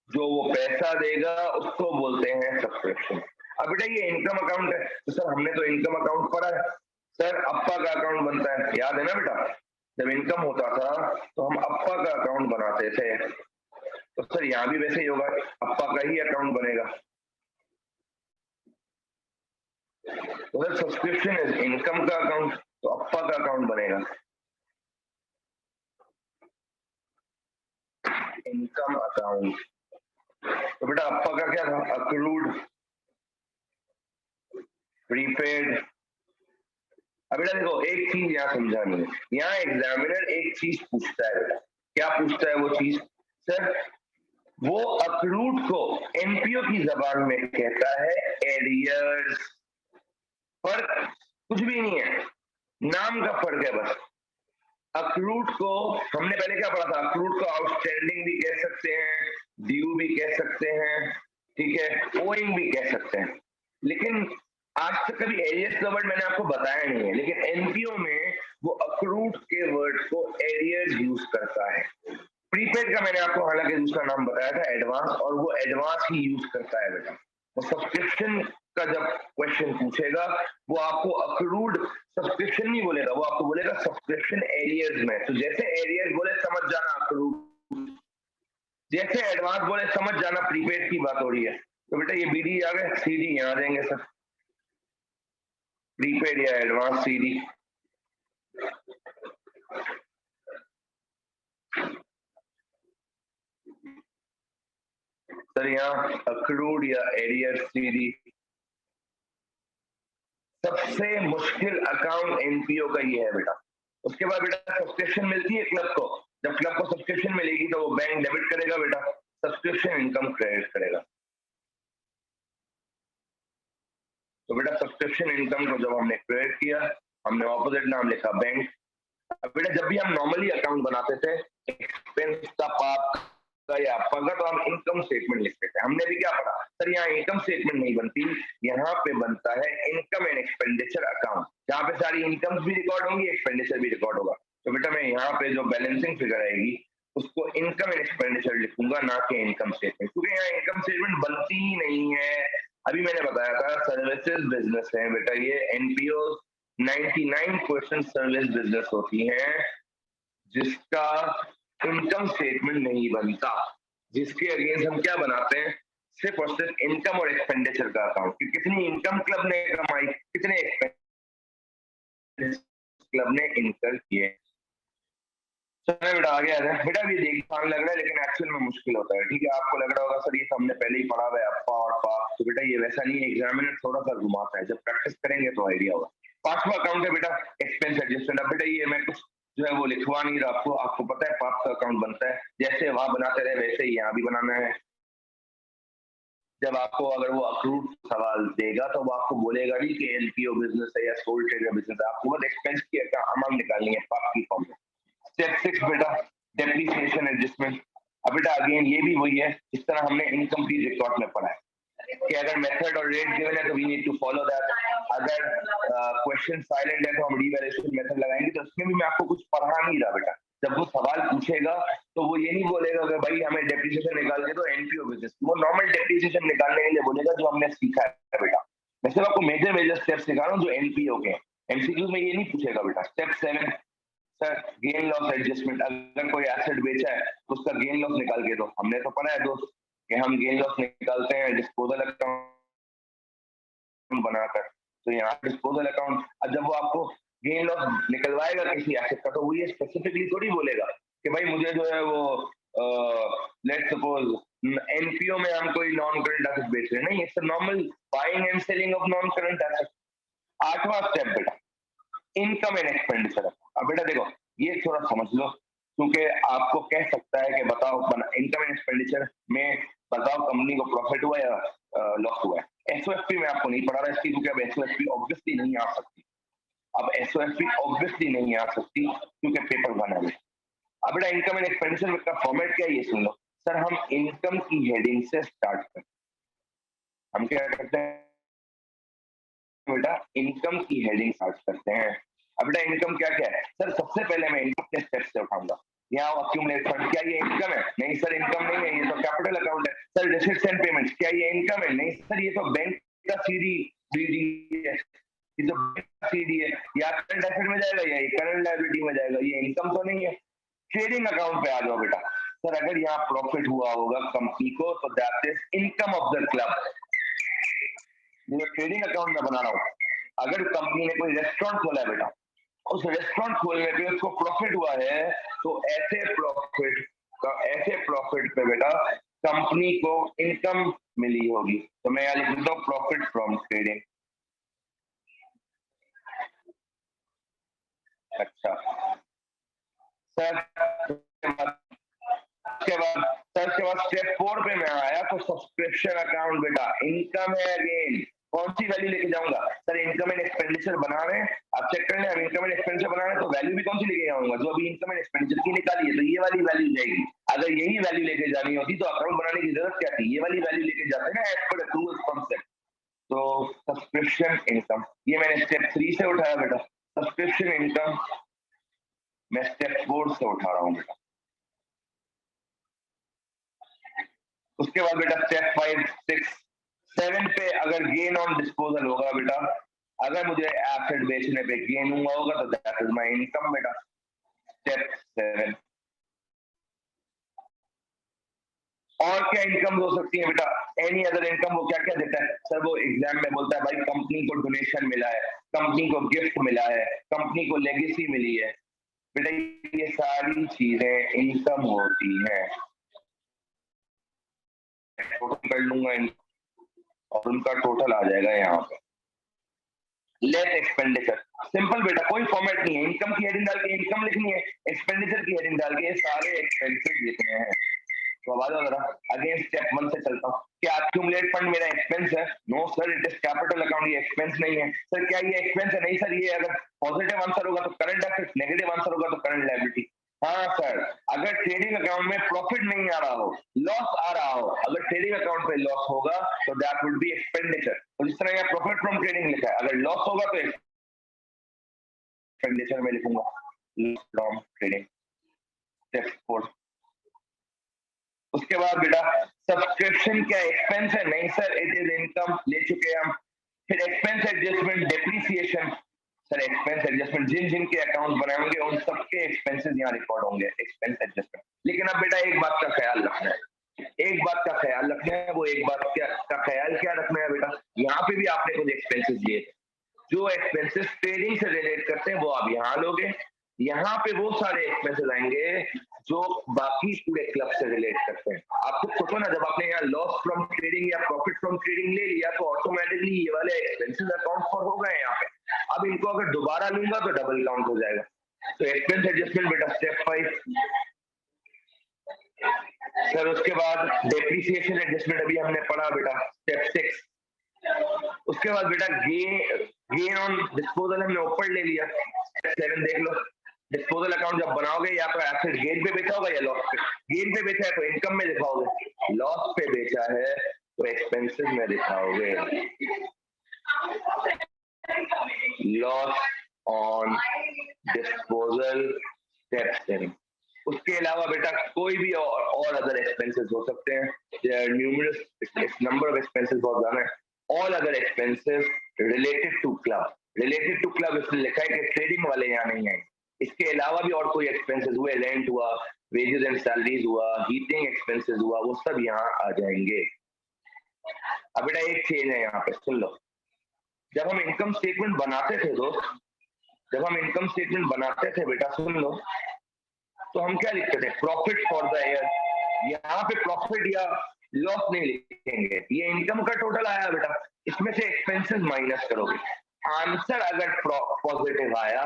जो वो पैसा देगा उसको बोलते हैं सब्सक्रिप्शन। अब बेटा ये इनकम अकाउंट है, तो सर हमने तो इनकम अकाउंट पढ़ा है सर, अप्पा का अकाउंट बनता है, याद है ना बेटा? जब इनकम होता था तो हम अप्पा का अकाउंट बनाते थे, तो सर यहाँ भी वैसे ही होगा, अप्पा का ही अकाउंट बनेगा। तो सर सब्सक्रिप्शन इज इनकम का अकाउंट, तो अप्पा का अकाउंट बनेगा इनकम अकाउंट। तो बेटा अप्पा का क्या था? Accrued, prepaid. अब बेटा देखो एक चीज यहाँ समझानी है, यहाँ एग्जामिनर एक चीज पूछता है बेटा, क्या पूछता है वो चीज? सर वो अक्रूड को एनपीओ की जबान में कहता है एरियर्स। फर्क कुछ भी नहीं है, नाम का फर्क है बस। अक्रूड को हमने पहले क्या पढ़ा था? अक्रूड को आउटस्टैंडिंग भी कह सकते हैं, ड्यू भी कह सकते हैं, ठीक है, ओइंग भी कह सकते हैं। लेकिन आज तक कभी एरियर्स का वर्ड मैंने आपको बताया नहीं है, लेकिन एनपीओ में वो अक्रूड के वर्ड को एरियर्स यूज करता है। प्रीपेड का मैंने आपको हालांकि दूसरा नाम बताया था एडवांस, और वो एडवांस ही यूज करता है बेटा। वो सब्सक्रिप्शन का जब क्वेश्चन पूछेगा वो आपको अक्रूड सब्सक्रिप्शन नहीं बोलेगा, वो आपको बोलेगा सब्सक्रिप्शन एरियर्स में। तो जैसे एरियर्स बोले समझ जाना अक्रूड, जैसे एडवांस बोले समझ जाना प्रीपेड की बात हो रही है। तो बेटा ये बीडी आ गए, सीडी यहाँ देंगे सर, प्रीपेड या एडवांस सीडी। सर यहाँ अक्रूड या एरियर सीडी। सबसे मुश्किल अकाउंट एनपीओ का ये है बेटा। उसके बाद बेटा सब्सक्रिप्शन मिलती है क्लब को, जब क्लब को सब्सक्रिप्शन मिलेगी तो वो बैंक डेबिट करेगा बेटा, सब्सक्रिप्शन इनकम क्रेडिट करेगा। तो बेटा सब्सक्रिप्शन इनकम को जब हमने क्रेडिट किया, हमने ऑपोजिट नाम लिखा बैंक। अब बेटा जब भी हम नॉर्मली अकाउंट बनाते थे एक्सपेंस का पाप का या आपका, तो हम इनकम स्टेटमेंट लिखते थे। हमने भी क्या पढ़ा सर? यहाँ इनकम स्टेटमेंट नहीं बनती, यहाँ पे बनता है इनकम एंड एक्सपेंडिचर अकाउंट, जहाँ पे सारी इनकम्स भी रिकॉर्ड होंगी, एक्सपेंडिचर भी रिकॉर्ड होगा। तो बेटा मैं यहाँ पे जो बैलेंसिंग फिगर आएगी उसको इनकम एंड एक्सपेंडिचर लिखूंगा, ना कि इनकम स्टेटमेंट, क्योंकि यहाँ इनकम स्टेटमेंट बनती ही नहीं है। अभी मैंने बताया था सर्विसेज बिजनेस है बेटा ये, एनपीओ 99% सर्विस बिजनेस होती हैं जिसका इनकम स्टेटमेंट नहीं बनता, जिसके अगेंस्ट हम क्या बनाते हैं, सिर्फ और सिर्फ इनकम और एक्सपेंडिचर का अकाउंट कि कितनी इनकम क्लब ने कमाई, कितने एक्सपेंडिचर क्लब ने इनकर किए। चलो बेटा आगे आ जाए। बेटा ये देखने लग रहा है लेकिन एक्चुअल में मुश्किल होता है, ठीक है। आपको लग रहा होगा सर ये तो हमने पहले ही पढ़ा हुआ है अप्पा और पा, तो बेटा ये वैसा नहीं है, एग्जामिनर थोड़ा सा घुमाता है, जब प्रैक्टिस करेंगे तो आइडिया होगा। पांचवा अकाउंट है बेटा एक्सपेंस एडजस्टमेंट। अब बेटा ये मैं कुछ जो है वो लिखवा नहीं रहा, आपको पता है पांच का अकाउंट बनता है, जैसे वहां बनाते रहे वैसे ही यहाँ भी बनाना है। जब आपको अगर वो अक्रूड सवाल देगा तो वो आपको बोलेगा नहीं कि एलपीओ बिजनेस है या सोल ट्रेड बिजनेस है, आपको बस एक्सपेंस की अमाउंट निकालनी है पाप की फॉर्म में। स्टेप 6 बेटा डेप्रिसिएशन एडजस्टमेंट। अब बेटा अगेन ये भी वही है जिस तरह हमने इनकम्प्लीट रिकॉर्ड में पढ़ा है कि अगर मेथड और रेट गिवन है तो we need to follow that. अगर क्वेश्चन साइलेंट है तो हम रीवैल्यूएशन मेथड लगाएंगे। तो इसमें भी मैं आपको कुछ पढ़ा नहीं रहा बेटा, जब वो सवाल पूछेगा तो वो ये नहीं बोलेगा कि भाई हमें डेप्रिसिएशन निकाल के तो एनपीओ बिजनेस, वो नॉर्मल डेप्रिसिएशन निकालने के लिए बोलेगा जो हमने सीखा है बेटा। मैं सिर्फ आपको मेजर स्टेप्स सिखा रहा हूँ जो एनपीओ के। एमसीक्यू में ये नहीं पूछेगा बेटा। Step 7 sir gain loss adjustment. अगर कोई एसेट बेचा है तो उसका गेन लॉस निकाल के दो। हमने तो पढ़ा है दोस्त कि हम गेन लॉस निकालते हैं डिस्पोजल अकाउंट बनाकर। तो यहाँ डिस्पोजल अकाउंट, अब जब वो आपको गेन लॉस निकलवाएगा किसी एसेट का तो वो ये स्पेसिफिकली थोड़ी बोलेगा कि भाई मुझे जो है वो लेट्स सपोज एनपीओ में हम कोई नॉन करंट एसेट बेच रहे हैं, नहीं, it's normal buying and selling of non current asset. आठवां स्टेप बेटा इनकम एंड एक्सपेंडिचर। अब बेटा देखो ये थोड़ा समझ लो क्योंकि आपको कह सकता है कि बताओ इनकम एंड एक्सपेंडिचर में बताओ कंपनी को प्रॉफिट हुआ या लॉस हुआ है। एसओएफपी में आपको नहीं पढ़ा रहा इसकी क्योंकि अब एसओएफपी ऑब्वियसली नहीं आ सकती। अब एसओएफपी ऑब्वियसली नहीं आ सकती क्योंकि पेपर बना है। अब बेटा इनकम एंड एक्सपेंडिचर का फॉर्मेट क्या है ये सुन लो। सर हम इनकम की हेडिंग से स्टार्ट करते हैं। हम क्या करते हैं बेटा इनकम की हेडिंग स्टार्ट करते हैं। अब बेटा इनकम क्या क्या है सर, सबसे पहले मैं इनकम के स्टेप से उठाऊंगा। यहाँ अक्यूमुलेट फंड, क्या ये इनकम है? नहीं सर इनकम नहीं है, ये तो कैपिटल अकाउंट है। सर रिसीट्स एंड पेमेंट्स, क्या ये इनकम है? नहीं सर ये तो बैंक का सीडी है, ये तो बैंक का सीडी है। या करंट एसेट में जाएगा या करंट लायबिलिटी में जाएगा, ये इनकम तो नहीं है। ट्रेडिंग अकाउंट पे आ जाओ बेटा। सर अगर यहाँ प्रॉफिट हुआ होगा कंपनी को तो that is income of the club. जो ट्रेडिंग अकाउंट में बना रहा हूँ, अगर कंपनी ने कोई रेस्टोरेंट खोला है बेटा, उस रेस्टोरेंट खोलने पे उसको प्रॉफिट हुआ है तो ऐसे प्रॉफिट पे बेटा कंपनी को इनकम मिली होगी। तो मैं यहाँ लिख देता हूँ प्रॉफिट फ्रॉम ट्रेडिंग। अच्छा सर उसके बाद स्टेप 4 पे मैं आया तो सब्सक्रिप्शन अकाउंट बेटा इनकम है। अगेन कौन सी वैल्यू लेके जाऊंगा? सर इनकम एंड एक्सपेंडिचर बना रहे हैं, आप चेक कर लें। अब इनकम एंड एक्सपेंडिचर बना रहे हैं तो वैल्यू भी कौन सी लेके जाऊंगा? जो अभी इनकम एंड एक्सपेंडिचर की निकाली है तो ये वाली वैल्यू जाएगी। अगर यही वैल्यू लेके जानी होती तो अकाउंट बनाने की जरूरत क्या थी? ये वाली वैल्यू लेके जाते हैं ना एज पर अक्रूवल कॉन्सेप्ट। तो सब्सक्रिप्शन इनकम ये मैंने स्टेप 3 से उठाया बेटा। सब्सक्रिप्शन इनकम मैं स्टेप 4 से उठा रहा हूँ बेटा। उसके बाद बेटा स्टेप 5, 6, 7 पे अगर गेन ऑन डिस्पोजल होगा बेटा, अगर मुझे एसेट बेचने पे गेन हुआ होगा तो दैट इज माय इनकम बेटा। स्टेप 7 और क्या इनकम हो सकती है बेटा? Any other income. वो क्या क्या देता है सर? वो एग्जाम में बोलता है भाई कंपनी को डोनेशन मिला है, कंपनी को गिफ्ट मिला है, कंपनी को लेगेसी मिली है। बेटा ये सारी चीजें इनकम होती है। टोटल कर लूंगा और उनका टोटल आ जाएगा यहाँ पे। लेस एक्सपेंडिचर सिंपल बेटा, कोई फॉर्मेट नहीं है। इनकम की हेडिंग डाल के इनकम लिखनी है, एक्सपेंडिचर की हेडिंग डाल के ये सारे एक्सपेंसेस लिखने हैं। तो आवाज जरा अगेन स्टेप 1 से चलता हूँ। क्या अक्यूमुलेट फंड मेरा एक्सपेंस है? No sir it is capital account, ये एक्सपेंस नहीं है। सर क्या ये एक्सपेंस है? नहीं सर ये अगर पॉजिटिव आंसर होगा तो करंट एसेट, नेगेटिव आंसर होगा तो करंट लायबिलिटी। हाँ सर अगर ट्रेडिंग अकाउंट में प्रॉफिट नहीं आ रहा हो, लॉस आ रहा हो, अगर ट्रेडिंग अकाउंट पे लॉस होगा तो दैट वुड बी एक्सपेंडिचर। तो जिस तरह यहाँ प्रॉफिट फ्रॉम ट्रेडिंग लिखा है, अगर लॉस होगा तो एक्सपेंडिचर में लिखूंगा लॉस फ्रॉम ट्रेडिंग। स्टेप 4। उसके बाद बेटा सब्सक्रिप्शन क्या एक्सपेंस है? नहीं सर इट इज इनकम, ले चुके हैं हम। फिर expense adjustment depreciation, sir expense adjustment जिन जिन के अकाउंट बनाए होंगे उन सबके एक्सपेंसेस यहाँ रिकॉर्ड होंगे एक्सपेंस एडजस्टमेंट। लेकिन अब बेटा एक बात का ख्याल रखना है, एक बात का ख्याल रखना है, वो एक बात का ख्याल क्या रखना है बेटा, यहाँ पे भी आपने कुछ एक्सपेंसेस लिए, जो एक्सपेंसेस ट्रेडिंग से रिलेट करते हैं वो आप यहाँ लोगे, यहाँ पे वो सारे एक्सपेंसेस आएंगे जो बाकी पूरे क्लब से रिलेट करते हैं। आप खुद सोचो ना, जब आपने यहाँ लॉस फ्रॉम ट्रेडिंग या प्रॉफिट फ्रॉम ट्रेडिंग ले लिया तो ऑटोमेटिकली ये वाले एक्सपेंसेस अकाउंट फॉर हो गए यहाँ पे। अब इनको अगर दोबारा लूंगा तो डबल काउंट हो जाएगा। तो एक्सपेंस एडजस्टमेंट बेटा स्टेप 5। सर उसके बाद डेप्रिसिएशन एडजस्टमेंट अभी हमने पढ़ा बेटा स्टेप 6। उसके बाद बेटा गेन ऑन डिस्पोजल हमने ऊपर ले लिया, स्टेप 7 देख लो। डिस्पोजल अकाउंट जब बनाओगे या तो एसेट गेन पे बेचा होगा या लॉस पे। गेन पे बेचा है तो इनकम में दिखाओगे, लॉस पे बेचा है तो एक्सपेंसेस में दिखाओगे। Loss on disposal step 7। उसके अलावा बेटा कोई भी और अदर एक्सपेंसेस हो सकते हैं, न्यूमरस नंबर ऑफ एक्सपेंसेस बहुत ज्यादा है। All other expenses related to club, related to club इसलिए लिखा है कि ट्रेडिंग वाले यहाँ नहीं है। इसके अलावा भी और कोई एक्सपेंसेस हुए, रेंट हुआ, वेजेस एंड सैलरीज हुआ, हीटिंग एक्सपेंसेस हुआ, वो सब यहाँ आ जाएंगे। अब बेटा एक चीज है यहाँ पे सुन लो, जब हम इनकम स्टेटमेंट बनाते थे दोस्त, जब हम इनकम स्टेटमेंट बनाते थे बेटा सुन लो, तो हम क्या लिखते थे, प्रॉफिट फॉर द ईयर। यहाँ पे प्रॉफिट या लॉस नहीं लिखेंगे, ये इनकम का टोटल आया बेटा, इसमें से एक्सपेंसेस माइनस करोगे। आंसर अगर पॉजिटिव आया,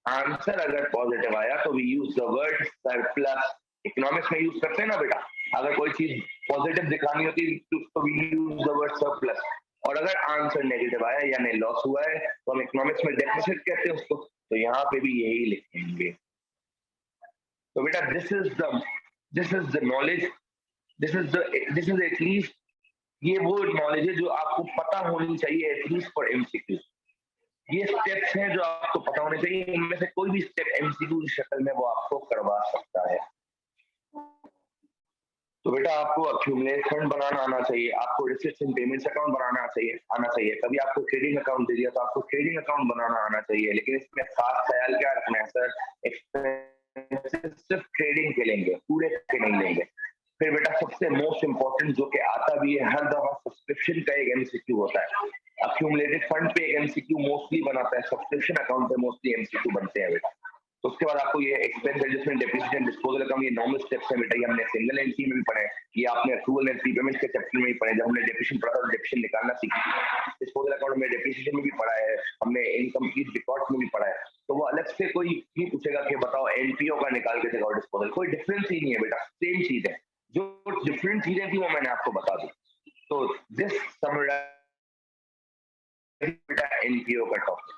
आंसर अगर पॉजिटिव आया तो we use the word surplus. Economics में यूज करते हैं ना बेटा, अगर कोई चीज पॉजिटिव दिखानी होती तो we use the word surplus. और अगर आंसर नेगेटिव आया यानी लॉस हुआ है तो हम इकोनॉमिक्स में डेफिसिट कहते हैं उसको, तो यहाँ पे भी यही लिखेंगे। तो बेटा this is the knowledge, this is at least ये वो नॉलेज है जो आपको पता होनी चाहिए एटलीस्ट फॉर एमसीक्यू। ये स्टेप्स हैं जो आपको पता होने चाहिए, इनमें से कोई भी स्टेप एमसीक्यू की शक्ल में वो आपको करवा सकता है। तो बेटा आपको अक्यूमुलेट फंड बनाना आना चाहिए, आपको रिसिप्ट्स एंड पेमेंट्स अकाउंट बनाना आना चाहिए। कभी आपको ट्रेडिंग अकाउंट दे दिया तो आपको ट्रेडिंग अकाउंट बनाना आना चाहिए। लेकिन इसमें खास ख्याल क्या रखना है सर, एक्सपेंसेस सिर्फ ट्रेडिंग के लेंगे, पूरे के नहीं लेंगे। फिर बेटा सबसे मोस्ट इंपॉर्टेंट जो कि आता भी है हर दफा, सब्सक्रिप्शन का एक एमसीक्यू होता है। अक्यूमुलेटेड फंड पे एक एमसीक्यू मोस्टली बनाता है, सब्सक्रिप्शन अकाउंट पे मोस्टली एमसीक्यू बनते हैं बेटा। तो उसके बाद आपको ये expense adjustment, depreciation, disposal account, ये नॉर्मल स्टेप्स हैं बेटा, ये हमने सिंगल एंट्री में भी पढ़े हैं, ये आपने अक्रूवल एंड प्रीपेमेंट के चैप्टर में भी पढ़े। जब हमने डेप्रिसिएशन पढ़ा था तो डेप्रिसिएशन निकालना सीखा, डिस्पोजल अकाउंट में डेप्रिसिएशन में भी पढ़ा है हमने, इनकम्प्लीट रिकॉर्ड्स में भी पढ़ा है। तो वो अलग से कोई नहीं पूछेगा कि बताओ एनपीओ का निकाल के दिखाओ डिस्पोजल, कोई डिफरेंस ही नहीं है बेटा, सेम चीज है। जो डिफरेंट चीजें थी वो मैंने आपको बता दी। तो दिस समराइज बेटा एनपीओ का टॉपिक।